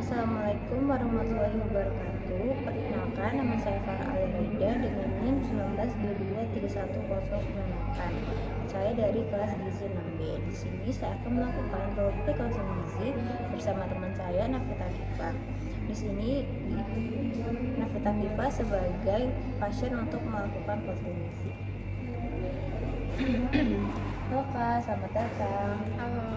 Assalamualaikum warahmatullahi wabarakatuh. Perkenalkan, nama saya Farah Aliraida dengan NIM 19223108. Saya dari kelas gizi 6B. Di sini saya akan melakukan role coaching gizi bersama teman saya Nafita Kifa. Di sini Nafita Kifa sebagai pasien untuk melakukan coaching gizi. Halo Kak, selamat datang. Halo.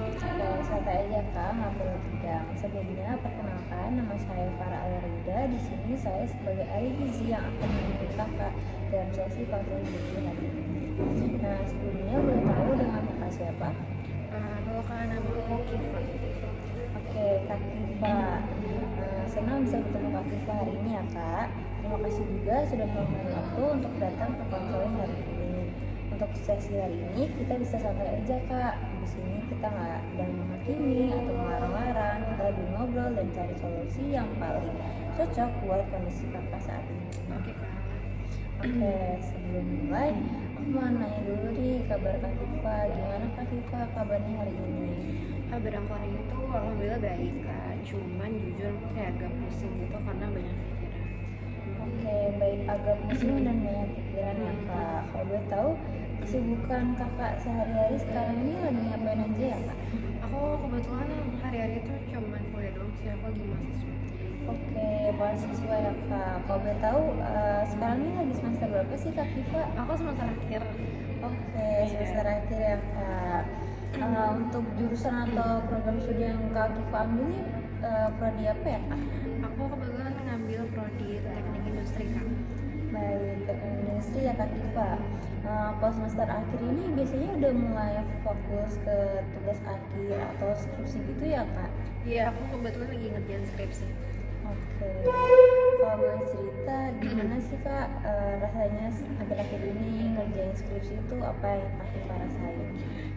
Santai aja Kak, nggak perlu tegang. Sebelumnya perkenalkan, nama saya Farah Alirida. Di sini saya sebagai ahli gizi yang akan menemani Kakak dalam sesi konseling gizi hari ini. Nah, sebelumnya boleh tahu dengan Kakak siapa? Halo Kak, nama aku Kifa. Oke, Kak Kifa. Senang bisa bertemu Kak Kifa hari ini ya Kak. Terima kasih juga sudah meluangkan waktu untuk datang ke konseling hari ini. Untuk sesi hari ini kita bisa santai aja Kak. Di sini kita nggak dan menghakimi atau melarang-larang, kita lebih ngobrol dan cari solusi yang paling cocok buat kondisi Kakak saat ini. Oke Kak. Oke, sebelum mulai aku mau nanya dulu nih kabar Kak Kifa. Gimana Kak Kifa kabarnya hari ini? Kabar aku hari ini tuh alhamdulillah baik Kak. Cuman jujur aku kayak agak pusing gitu karena banyak pikiran. Oke, baik, agak pusing dan banyak pikiran ya Kak. Kalau boleh tahu kesibukan Kakak sehari-hari sekarang ini lagi ngapain aja ya Kak? Aku kebetulan hari-hari tuh cuman kuliah doang sih, aku lagi mahasiswa. Oke, mahasiswa ya Kak. Kalau boleh tahu sekarang ini lagi semester berapa sih Kak Kifa? Aku semester akhir. Oke, semester akhir ya Kak. Untuk jurusan atau program studi yang Kak Kifa ambil ini prodi apa ya Kak? Aku kebetulan ngambil prodi teknik industri Kak. Baik, teknik industri ya Kak Kifa. Kalau semester akhir ini biasanya udah mulai fokus ke tugas akhir atau skripsi gitu ya Kak? Iya, aku kebetulan lagi ngerjain skripsi. Oke, kalau boleh cerita gimana sih Kak rasanya akhir-akhir ini ngerjain skripsi itu apa yang Kak Kifa rasain?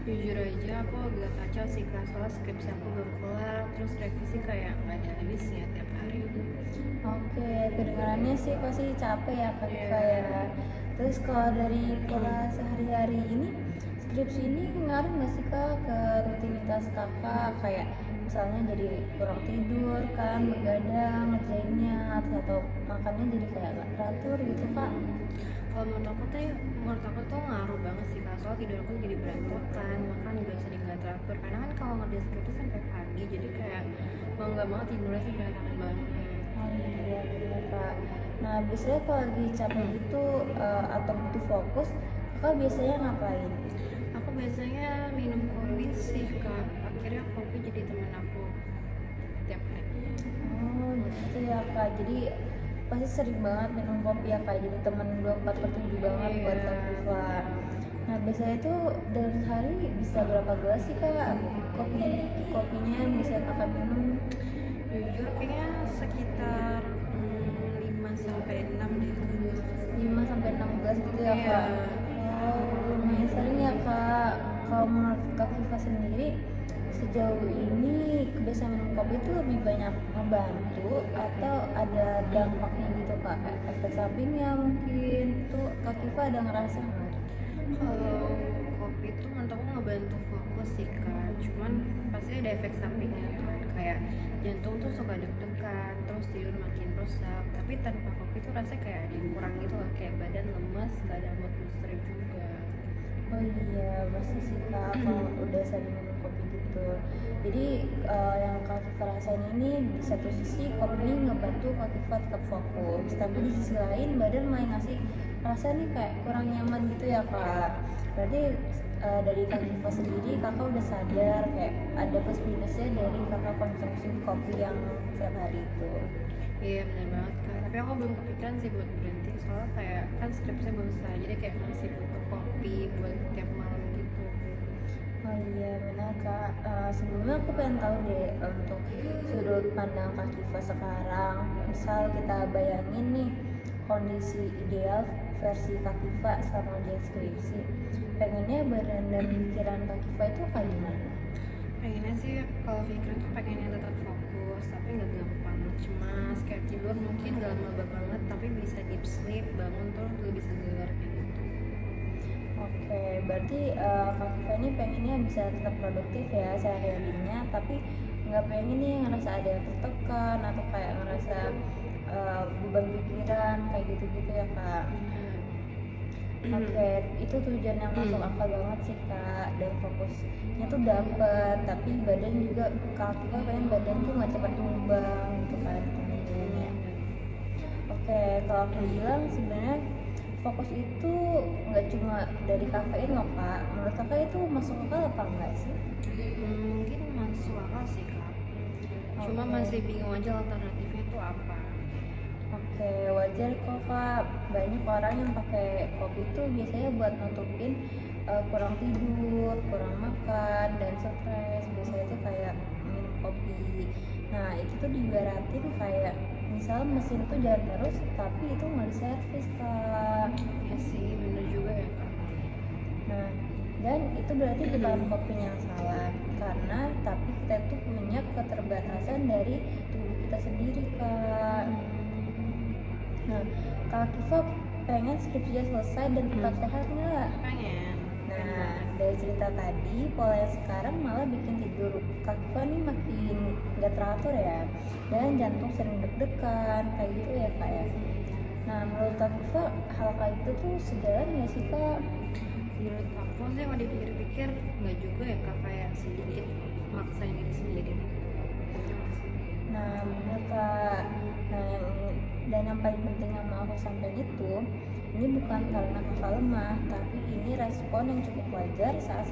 Jujur aja aku agak kacau sih Kak, soalnya skripsi aku belum kelar, terus revisi kayak nggak ada habisnya tiap hari. Oke, kedengarannya sih pasti capek ya Kak Kifa ya. Terus kalau dari pola sehari-hari ini, skripsi ini ngaruh nggak sih Kak ke rutinitas Kakak? Kayak misalnya jadi kurang tidur kan, begadang ngerjainnya, atau makannya jadi kayak nggak teratur gitu Kak? Kalau menurut aku tuh ngaruh banget sih Kak, soal tidur aku jadi berantakan, makan juga sering gak teratur karena kan kalau ngerjain skripsi sampai pagi, jadi kayak mau nggak mau tidurnya tuh berantakan banget. Oh iya benar Kak. Nah biasanya kalau lagi capek gitu atau butuh fokus, Kakak biasanya ngapain? Aku biasanya minum kopi sih Kak, akhirnya kopi jadi teman aku tiap hari. Oh gitu ya Kak. Jadi pasti sering banget minum kopi ya Kak. Jadi teman 24/7 banget buat Kak Kifa. Nah biasanya itu dalam sehari bisa berapa gelas sih Kak kopinya yang bisa Kakak minum? Jujur kayaknya sekitar 5-6 deh Kak. 5-6 gelas gitu ya Iya. Kak. Oh lumayan sering ya Kak. Kalau menurut Kak Kifa sendiri sejauh ini kebiasaan minum kopi itu lebih banyak membantu atau ada dampaknya gitu Kak? Kayak efek sampingnya mungkin tuh Kak Kifa ada ngerasa nggak? Kalau kopi itu menurut aku ngebantu fokus sih Kak, cuman pasti ada efek sampingnya kan, kayak jantung tuh suka deg-degan, terus tidur makin rusak. Tapi tanpa kopi tuh rasanya kayak ada yang kurang gitu loh, kayak badan lemes, gak ada mood booster juga. Oh iya, pasti sih Kak kalau udah sering minum kopi gitu. Jadi yang Kak Kifa rasain ini di satu sisi kopi ini ngebantu Kak Kifa tetap fokus, tapi di sisi lain badan mulai ngasih rasa nih kayak kurang nyaman gitu ya Kak. Berarti dari Kak Kifa sendiri Kakak udah sadar kayak ada plus minusnya dari Kakak konsumsi kopi yang setiap hari itu. Iya benar banget Kak, tapi aku belum kepikiran sih buat berhenti, soalnya kayak kan skripsinya belum selesai, jadi kayak masih butuh kopi buat tiap malam gitu. Oh iya benar Kak. Sebelumnya aku pengen tahu deh untuk sudut pandang Kak Kifa sekarang. Misal kita bayangin nih kondisi ideal versi Kak Kifa selama ujian skripsi. Pengennya badan dan pikiran Kak Kifa itu kayak gimana? Pengennya sih kalau pikiran tuh pengennya tetap fokus, tapi nggak gampang cemas, kayak tidur mungkin gak lama banget, tapi bisa deep sleep, bangun tuh lebih segar kayak gitu. Oke, berarti Kak Kifa ini pengennya bisa tetap produktif ya sehari-harinya, tapi nggak pengen nih ngerasa ada yang tertekan menjenuhkan atau kayak ngerasa beban pikiran kayak gitu-gitu ya kak. Oke, itu tujuan yang masuk akal banget sih kak, dan fokusnya tuh dapet, tapi badan juga kak Akifa pengen badan tuh nggak cepat tumbang gitu kan tujuannya. Oke, kalau aku bilang sebenarnya fokus itu nggak cuma dari kafein loh kak. Menurut kakak itu masuk akal apa enggak sih? Mungkin masuk akal sih kak, cuma Oke. masih bingung aja alternatifnya tuh apa. Oke, wajar kok kak. Banyak orang yang pakai kopi itu biasanya buat nutupin kurang tidur, kurang makan, dan stres. Biasanya tuh kayak minum kopi. Nah itu tuh diibaratin kayak misal mesin tuh jalan terus, tapi itu nggak diservis kak. Ya sih, bener juga ya kak. Nah, dan itu berarti bukan kopinya yang salah, karena tapi kita tuh punya keterbatasan dari tubuh kita sendiri kak. Nah, Kak Kifa pengen skripsinya selesai dan tetap sehat nggak? Pengen. Nah, dari cerita tadi, pola yang sekarang malah bikin tidur Kak Kifa nih makin nggak teratur ya, dan jantung sering deg-degan, kayak gitu ya kak ya. Nah, menurut Kak Kifa, hal kayak gitu tuh sejalan nggak sih kak? Menurut aku sih kalau dipikir-pikir nggak juga ya kak, kayak sedikit maksain diri sendiri. Nah, bener kak. Nah, dan yang paling penting yang mau aku sampaikan itu, ini bukan karena kakak lemah, tapi ini respon yang cukup wajar saat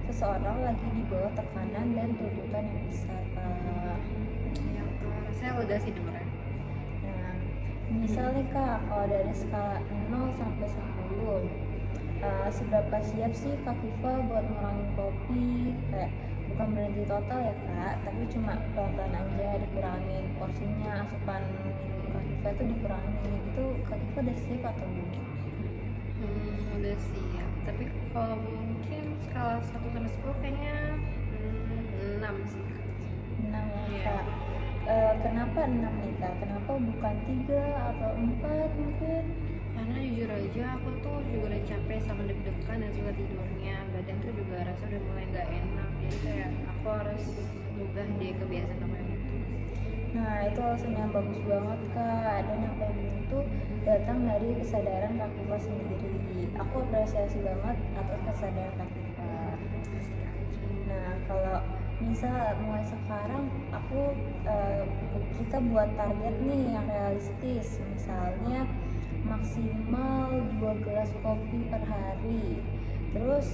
seseorang lagi di bawah tekanan dan tuntutan yang besar kak. Ya kak, rasanya lega sih dengeran. Nah, misal nih kak, kalau dari skala 0 sampai 10, seberapa siap sih Kak Kifa buat ngurangin kopi? Kayak bukan berhenti total ya kak, tapi cuma pelan-pelan aja dikurangin porsinya, asupan minum Kak Kifa tuh dikurangin. Itu Kak Kifa udah siap atau belum? Udah siap, tapi kalau mungkin skala 1 sampai 10 kayaknya 6 sih kak. 6 ya Iya. kak. Kenapa 6 nih kak? Kenapa bukan 3 atau 4 mungkin? Karena jujur aja aku tuh juga udah capek sama deg-degan dan susah tidurnya, badan tuh juga rasa udah mulai nggak enak, jadi kayak aku harus ubah deh kebiasaan apa itu. Nah itu alasan yang bagus banget kak, dan yang kayak gini tuh datang dari kesadaran Kak Kifa sendiri. Aku apresiasi banget atas kesadaran Kak Kifa. Nah kalau misal mulai sekarang kita buat target nih yang realistis, misalnya maksimal 2 gelas kopi per hari. Terus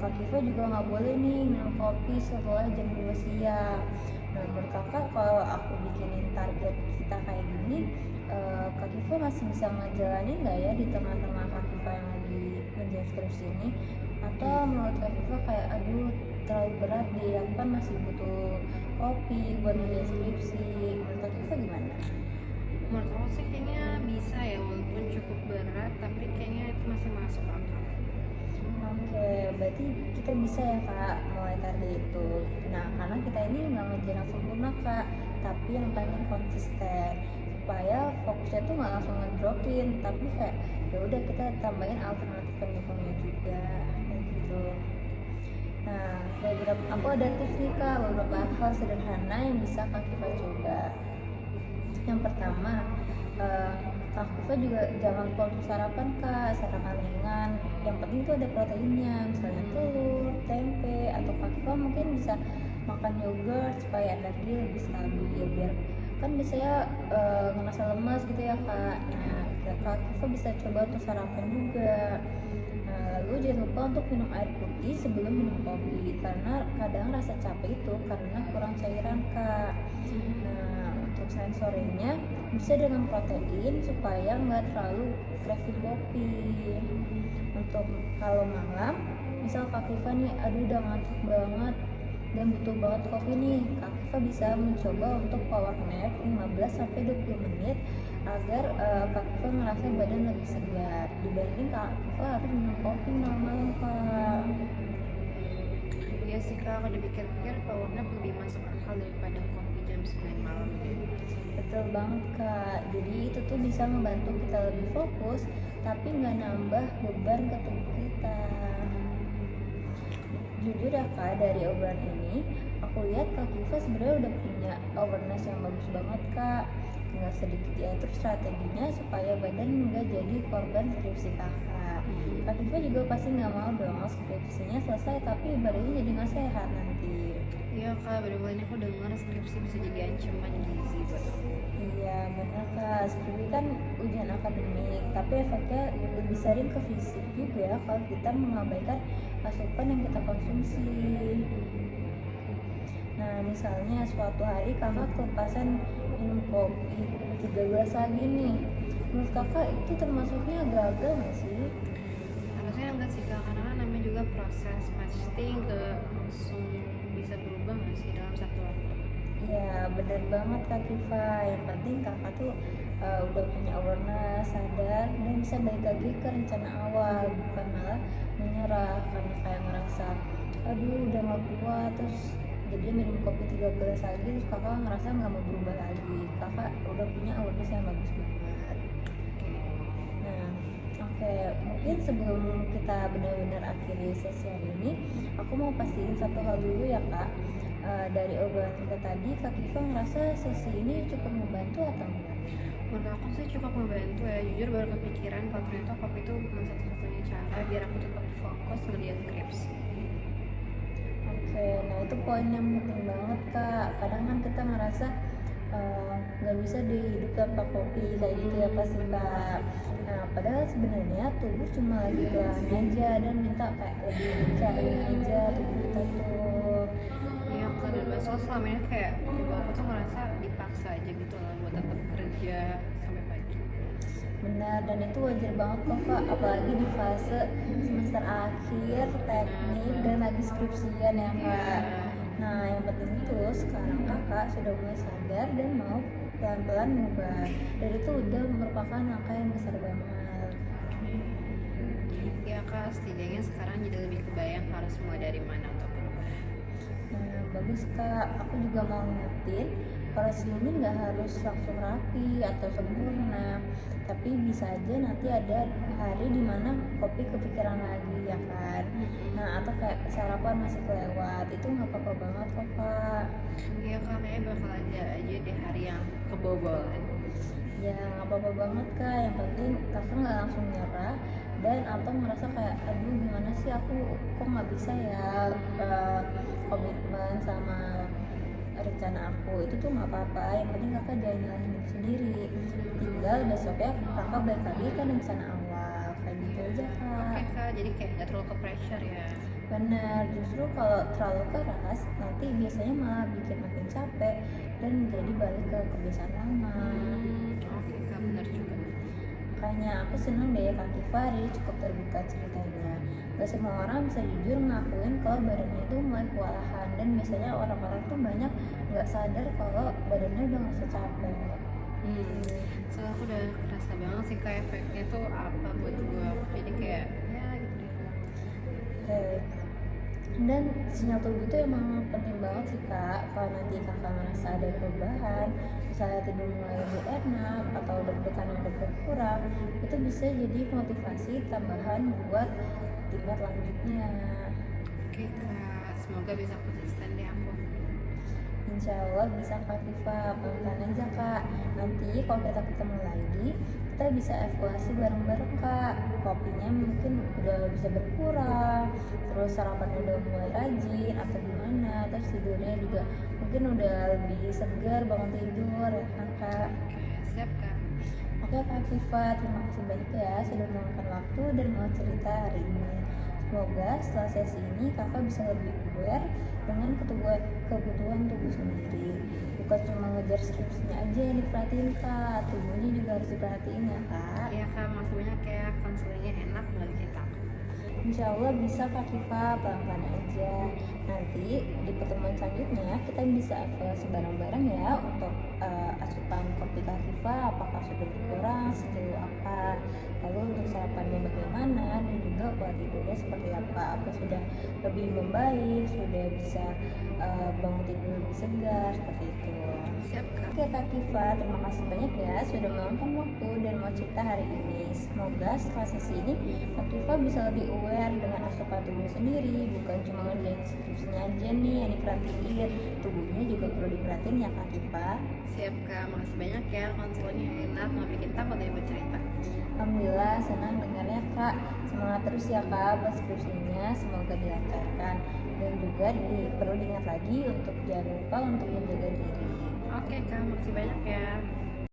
Kak Kifa juga nggak boleh nih minum kopi setelah jam 2 siang. Nah menurut kakak kalau aku bikinin target kita kayak gini, Kak Kifa masih bisa ngejalanin nggak ya di tengah-tengah Kak Kifa yang lagi ngerjain skripsi ini? Atau menurut Kak Kifa kayak aduh terlalu berat deh, aku kan masih butuh kopi buat ngerjain skripsi. Menurut Kak Kifa gimana? Menurut aku sih kayaknya bisa ya, walaupun cukup berat tapi kayaknya itu masih masuk akal. Oke, berarti kita bisa ya kak mulai target itu. Nah, karena kita ini nggak ngejar yang sempurna kak, tapi yang penting konsisten supaya fokusnya tuh nggak langsung ngedropin, tapi kayak ya udah kita tambahin alternatif pendukungnya juga, kayak gitu. Nah, aku ada tips nih kak, beberapa hal sederhana yang bisa kak kita coba. Yang pertama, Kak Kifa juga jangan lupa untuk sarapan kak, sarapan ringan. Yang penting itu ada proteinnya, misalnya telur, tempe, atau Kak Kifa mungkin bisa makan yogurt supaya energi lebih stabil. Biar kan biasanya ngerasa lemas gitu ya kak. Nah, Kak Kifa bisa coba untuk sarapan juga. Nah, lalu jangan lupa untuk minum air putih sebelum minum kopi, karena kadang rasa capek itu karena kurang cairan kak. Nah, untuk sensornya bisa dengan protein supaya nggak terlalu craving kopi. Untuk kalau malam, misal Kak Kifa nih, aduh udah ngantuk banget dan butuh banget kopi nih, Kak Kifa bisa mencoba untuk power nap 15-20 menit agar Kak Kifa ngerasa badan lebih segar dibanding Kak Kifa harus minum kopi malam-malam kak. Iya sih kak, kalau dipikir-pikir power nap lebih masuk akal daripada kopi jam 9 malam. Betul banget kak, jadi itu tuh bisa membantu kita lebih fokus tapi nggak nambah beban ke tubuh kita. Jujur ya kak, dari obrolan ini aku aku lihat Kak Kiva sebenarnya udah punya awareness yang bagus banget Kak. Tinggal sedikit diatur strateginya supaya badan nggak jadi korban skripsi kakak. Kak Kiva juga pasti nggak mau dong skripsinya selesai tapi badannya jadi nggak sehat nanti. Iya kak, bener-bener ini aku dengar skripsi bisa jadi ancaman gizi buat aku. Iya benar Kak, skripsi kan ujian akademik, tapi efeknya lebih sering ke fisik juga kalau kita mengabaikan asupan yang kita konsumsi. Nah misalnya suatu hari kakak kelepasan minum kopi 3 gelas lagi nih, menurut kakak itu termasuknya gagal nggak sih? Harusnya enggak sih kak, karena kan namanya juga proses, pasti nggak langsung bisa berubah nggak sih dalam satu waktu. Ya benar banget Kak Kiva, yang penting kakak tuh udah punya awareness, sadar, dan bisa balik lagi ke rencana awal, bukan malah menyerah karena kayak ngerasa aduh udah gak kuat, terus jadi minum kopi 3 gelas lagi, terus kakak ngerasa nggak mau berubah lagi. Kakak udah punya awareness yang bagus banget. Nah oke, mungkin sebelum kita benar-benar akhiri sesi hari ini, aku mau pastiin satu hal dulu ya Kak. Dari obrolan kita tadi, Kak Kiva ngerasa sesi ini cukup membantu atau enggak? Menurut aku sih cukup membantu ya, jujur baru kepikiran kalau ternyata kopi itu bukan satu-satunya cara biar aku tetap fokus ngeliat skripsi. Oke, nah itu poin yang penting banget Kak. Kadang kan kita ngerasa nggak bisa deh hidup tanpa kopi kayak gitu ya pasti Kak. Nah padahal sebenarnya tubuh cuma lagi kelelahan aja dan minta kayak lebih caring aja tubuh kita tuh. Iya kan, dan masalah selama ini kayak tubuh aku tuh ngerasa dipaksa aja gitu loh buat tetap kerja sampai pagi. Benar, dan itu wajar banget kok Kak, apalagi di fase semester akhir, teknik, dan lagi skripsian ya Kak. Nah yang penting itu sekarang kakak sudah mulai sadar dan mau pelan-pelan mengubah, dan itu udah merupakan langkah yang besar banget. Ya kak, setidaknya sekarang jadi lebih kebayang harus mulai dari mana untuk berubah. Nah bagus Kak, aku juga mau ngingetin proses ini nggak harus langsung rapi atau sempurna, tapi bisa aja nanti ada hari dimana kopi kepikiran lagi ya kan. Nah atau kayak sarapan masih kelewat, itu nggak apa-apa banget kok Kak. Iya kak, kayaknya bakal aja di hari yang kebobolan. Ya nggak apa-apa banget Kak, yang penting kakak nggak langsung nyerah dan atau merasa kayak aduh gimana sih aku kok nggak bisa ya komitmen sama rencana aku. Itu tuh nggak apa-apa, yang penting kakak jangan nyalahin diri sendiri, tinggal besoknya kakak balik lagi kan rencana awal kayak gitu aja Kak. Oke kak, jadi kayak nggak terlalu ke pressure ya. Benar, justru kalau terlalu keras nanti biasanya malah bikin makin capek dan jadi balik ke kebiasaan lama. Oke kak, benar juga. Makanya aku seneng deh Kak Kiva hari ini cukup terbuka ceritanya. Gak semua orang bisa jujur ngakuin kalau badannya itu mulai kewalahan, dan biasanya orang-orang tuh banyak nggak sadar kalau badannya udah nggak secapek. Soalnya aku udah kerasa banget sih kayak efeknya tuh apa buat gue. Jadi kayak ya gitu deh. Oke. Dan sinyal tubuh itu emang penting banget sih Kak. Kalau nanti kakak ngerasa ada perubahan, misalnya tidur mulai lebih enak atau deg-degan yang udah berkurang, itu bisa jadi motivasi tambahan buat tingkat lanjutnya. Oke kak, semoga bisa konsisten deh aku. Insya Allah bisa Kak Kiva, pelan-pelan aja Kak. Nanti kalau kita ketemu lagi, kita bisa evaluasi bareng-bareng Kak. Kopinya mungkin udah bisa berkurang, terus sarapan udah mulai rajin atau gimana, terus tidurnya juga mungkin udah lebih segar bangun tidur ya kan Kak. Oke, siap kak. Oke Kak Kiva, terima kasih banyak ya sudah meluangkan waktu dan mau cerita hari ini. Semoga setelah sesi ini kakak bisa lebih aware dengan kebutuhan tubuh sendiri. Bukan cuma ngejar skripsinya aja yang diperhatiin Kak, tubuhnya juga harus diperhatiin ya Kak. Iya kak, makasih banyak ya, konselingnya enak banget kita. Insya Allah bisa Kak Kiva, pelan-pelan aja. Nanti di pertemuan selanjutnya kita bisa evaluasi bareng-bareng ya untuk asupan kopi kopi Kak Kifa apakah sudah berkurang, sejauh apa, lalu untuk sarapannya bagaimana, dan juga pola tidurnya seperti apa sudah lebih membaik, sudah bisa bangun tidur lebih segar, seperti itu. Siap Kak. Oke Kak Kifa, terima kasih banyak ya sudah meluangkan waktu dan mau cerita hari ini. Semoga setelah sesi ini Kak Kifa bisa lebih aware dengan asupan tubuh sendiri, bukan cuma ngerjain skripsinya aja nih yang diperhatiin, tubuhnya juga perlu diperhatiin ya Kak Kifa. Siap Kak, makasih banyak ya, konselnya enak, nggak bikin takut ya buat cerita. Alhamdulillah senang dengarnya Kak. Semangat terus ya Kak buat skripsinya, semoga dilancarkan. Dan juga perlu diingat lagi untuk jangan lupa untuk menjaga diri. Oke Kak, makasih banyak ya.